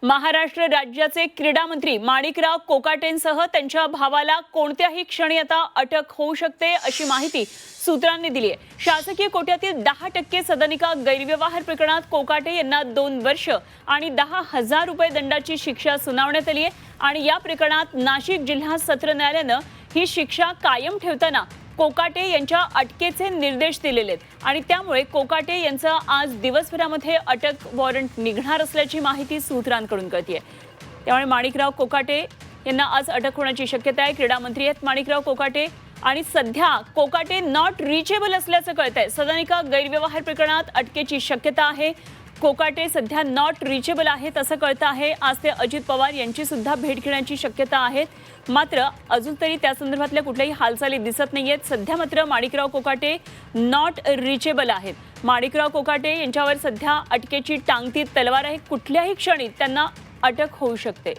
महाराष्ट्र राज्याचे क्रीडा मंत्री माणिकराव कोकाटेंसह त्यांच्या भावाला कोणत्याही क्षणी आता अटक होऊ शकते अशी माहिती सूत्रांनी दिली आहे। शासकीय कोट्यातील 10% सदनिका गैरव्यवहार प्रकरणात कोकाटे यांना 2 वर्ष आणि 10,000 रुपये दंडाची शिक्षा सुनावण्यात आली आहे आणि या प्रकरणात नाशिक जिल्हा सत्र न्यायालयाने ही शिक्षा कायम ठेवताना कोकाटे यांच्या अटकेचे निर्देश दिलेले आहेत आणि त्यामुळे कोकाटे यांचा आज दिवसभरामध्ये अटक वॉरंट निघणार असल्याची माहिती सूत्रांकडून कळते। त्यामुळे माणिकराव कोकाटे यांना आज अटक होण्याची शक्यता आहे। क्रीडा मंत्री आहेत माणिकराव कोकाटे आणि सध्या कोकाटे नॉट रिचेबल असल्याचं कळतंय। सदनिका गैरव्यवहार प्रकरणात अटकेची शक्यता आहे। कोकाटे सध्या नॉट रिचेबल आहेत असं कळतं आहे। आज ते अजित पवार यांची सुद्धा भेट घेण्याची शक्यता आहे, मात्र अजून तरी त्या संदर्भातल्या कुठल्याही हालचाली दिसत नाहीयेत। सध्या मात्र माणिकराव कोकाटे नॉट रिचेबल आहेत। माणिकराव कोकाटे यांच्यावर सध्या अटकेची टांगती तलवार आहे। कुठल्याही क्षणी त्यांना अटक होऊ शकते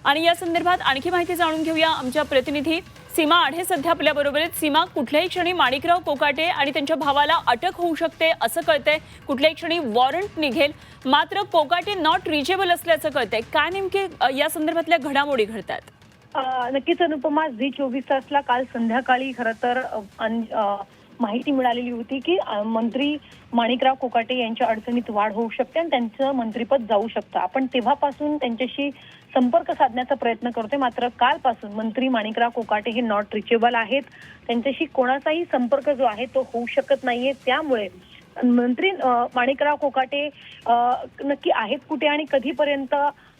आणि या संदर्भात आणखी माहिती जाणून घेऊया। आमच्या प्रतिनिधी सीमा आढे सध्या आपल्या बरोबर आहेत। सीमा, कुठल्याही क्षणी माणिकराव कोकाटे आणि त्यांच्या भावाला अटक होऊ शकते असं कळतंय। कुठल्याही क्षणी वॉरंट निघेल, मात्र कोकाटे नॉट रिचेबल असल्याचं कळतंय। काय नेमके या संदर्भातल्या घडामोडी घडतात? नक्कीच अनुपमा, झी 24 तासला काल संध्याकाळी खरं तर माहिती मिळालेली होती की मंत्री माणिकराव कोकाटे यांच्या अडचणीत वाढ होऊ शकते आणि त्यांचं मंत्रिपद जाऊ शकतं। आपण तेव्हापासून त्यांच्याशी संपर्क साधण्याचा प्रयत्न करतोय, मात्र कालपासून मंत्री माणिकराव कोकाटे हे नॉट रिचेबल आहेत। त्यांच्याशी कोणाचाही संपर्क जो आहे तो होऊ शकत नाहीये। त्यामुळे मंत्री माणिकराव कोकाटे नक्की आहेत कुठे आणि कधीपर्यंत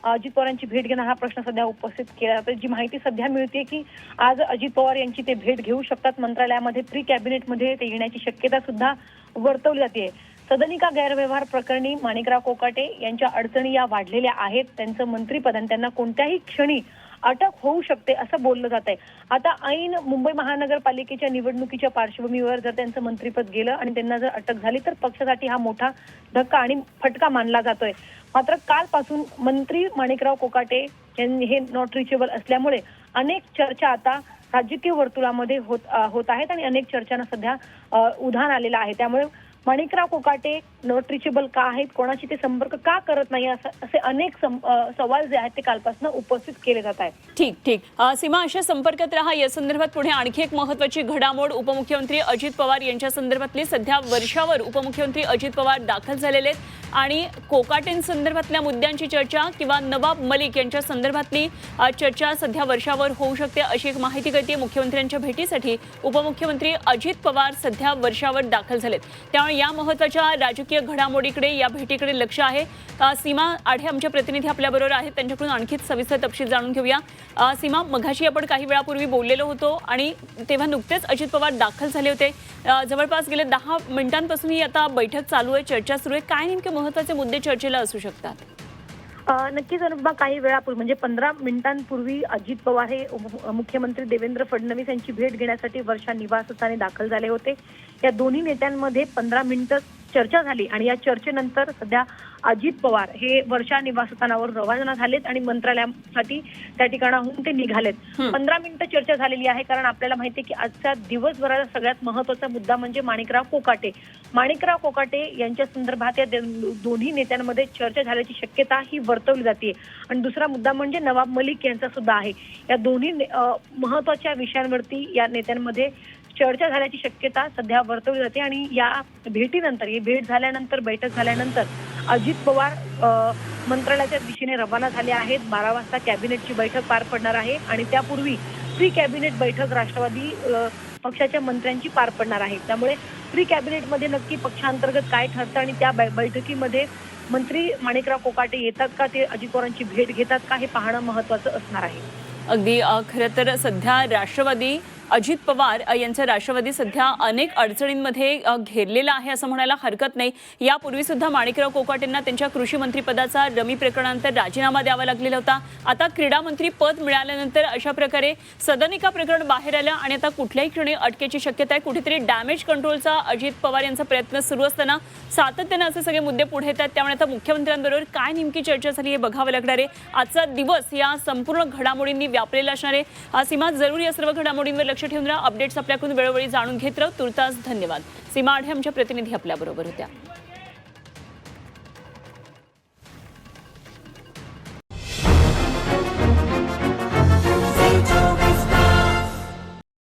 अजित पवारांची भेट घेणार हा प्रश्न सध्या उपस्थित केला जातो। जी माहिती सध्या मिळते की आज अजित पवार यांची ते भेट घेऊ शकतात। मंत्रालयामध्ये प्री कॅबिनेटमध्ये ते येण्याची शक्यता सुद्धा वर्तवली जाते। सदनिका गैरव्यवहार प्रकरणी माणिकराव कोकाटे यांच्या अडचणी या वाढलेल्या आहेत। त्यांचं मंत्रिपद आणि त्यांना कोणत्याही क्षणी अटक होऊ शकते असं बोललं जात आहे। आता ऐन मुंबई महानगरपालिकेच्या निवडणुकीच्या पार्श्वभूमीवर जर त्यांचं मंत्रिपद गेलं आणि त्यांना जर अटक झाली तर पक्षासाठी हा मोठा धक्का आणि फटका मानला जातोय। मात्र कालपासून मंत्री माणिकराव कोकाटे हे नॉट रिचेबल असल्यामुळे अनेक चर्चा आता राजकीय वर्तुळामध्ये होत आहेत आणि अनेक चर्चांना सध्या उधाण आलेलं आहे। त्यामुळे माणिकराव कोकाटे नॉट रिचेबल का आहेत, कोणाशी ते संपर्क का करत नाही, असे अनेक सवाल जे आहेत ते कालपासून उपस्थित केले जात आहेत। ठीक सीमा, अशा संपर्कात राहा। या संदर्भात पुढे आणखी एक महत्त्वाची घडामोड, उपमुख्यमंत्री अजित पवार यांच्या संदर्भातली सध्या वर्षावर उपमुख्यमंत्री अजित पवार दाखल झालेले आहेत आणि कोकाटेंसंदर्भातल्या मुद्द्यांची चर्चा किंवा नवाब मलिक यांच्या संदर्भातली चर्चा सध्या वर्षावर होऊ शकते अशी एक माहिती कळते। मुख्यमंत्र्यांच्या भेटीसाठी उपमुख्यमंत्री अजित पवार सध्या वर्षावर दाखल झालेत, त्यामुळे या महत्त्वाच्या राजकीय घडामोडीकडे, या भेटीकडे लक्ष आहे। सीमा आढे आमच्या प्रतिनिधी आपल्या बरोबर आहेत, त्यांच्याकडून आणखीच सविस्तर तपशील जाणून घेऊया। सीमा, मघाशी आपण काही वेळापूर्वी बोललेलो होतो आणि तेव्हा नुकतेच अजित पवार दाखल झाले होते। जवळपास गेले 10 मिनिटांपासून ही आता बैठक चालू आहे, चर्चा सुरू आहे। काय नेमके महत्त्वाचे मुद्दे चर्चेला असू शकतात? नक्कीच अनुपमा, काही वेळापूर्वी म्हणजे 15 मिनिटांपूर्वी अजित पवार हे मुख्यमंत्री देवेंद्र फडणवीस यांची भेट घेण्यासाठी वर्षा निवासस्थानी दाखल झाले होते। या दोन्ही नेत्यांमध्ये 15 मिनिटं चर्चा झाली आणि या चर्चेनंतर सध्या अजित पवार हे वर्षा निवासस्थानावर रवाना झालेत आणि मंत्रालयासाठी त्या ठिकाणाहून ते निघालेत। 15 मिनिटं चर्चा झालेली आहे, कारण आपल्याला माहिती आहे की आजच्या दिवसभराचा सगळ्यात महत्त्वाचा मुद्दा म्हणजे माणिकराव कोकाटे। माणिकराव कोकाटे यांच्या संदर्भात या दोन्ही नेत्यांमध्ये चर्चा झाल्याची शक्यता ही वर्तवली जाते आणि दुसरा मुद्दा म्हणजे नवाब मलिक यांचा सुद्धा आहे। या दोन्ही महत्त्वाच्या विषयांवरती या नेत्यांमध्ये चर्चा झाल्याची शक्यता सध्या वर्तवली जाते आणि या भेटीनंतर, ही भेट झाल्यानंतर, बैठक झाल्यानंतर अजित पवार मंत्रालयाच्या दिशेने रवाना झाले आहेत। 12 वाजता कॅबिनेटची बैठक पार पडणार आहे आणि त्यापूर्वी प्री कॅबिनेट बैठक राष्ट्रवादी पक्षाच्या मंत्र्यांची पार पडणार आहे। त्यामुळे प्री कॅबिनेटमध्ये नक्की पक्षांतर्गत काय ठरतं आणि त्या बैठकीमध्ये मंत्री माणिकराव कोकाटे येतात का, ते अजित पवारांची भेट घेतात का, हे पाहणं महत्त्वाचं असणार आहे। अगदी खरं तर सध्या राष्ट्रवादी, अजित पवार यांचं राष्ट्रवादी सध्या अनेक अडचणींमध्ये घेरलेला आहे असं म्हणायला हरकत नाही। यापूर्वी सुद्धा माणिकराव कोकाटेंना त्यांच्या कृषी मंत्रिपदाचा रमी प्रकरणानंतर राजीनामा द्यावा लागलेला होता। आता क्रीडा मंत्री पद मिळाल्यानंतर अशा प्रकारे सदनिका प्रकरण बाहेर आलं आणि आता कुठल्याही क्षणी अटकेची शक्यता आहे। कुठेतरी डॅमेज कंट्रोलचा अजित पवार यांचा प्रयत्न सुरू असताना सातत्याने असे सगळे मुद्दे पुढे येतात, त्यामुळे आता मुख्यमंत्र्यांबरोबर काय नेमकी चर्चा झाली हे बघावं लागणार आहे। आजचा दिवस या संपूर्ण घडामोडींनी व्यापलेला असणार आहे। सीमा, जरूर या सर्व घडामोडींवर लक्ष ठेवून राहा। अपडेट्स आपल्याकडून वेळोवेळी जाणून घेत राहू। तुर्तास धन्यवाद। सीमा आढे आमच्या प्रतिनिधी आपल्या बरोबर होत्या।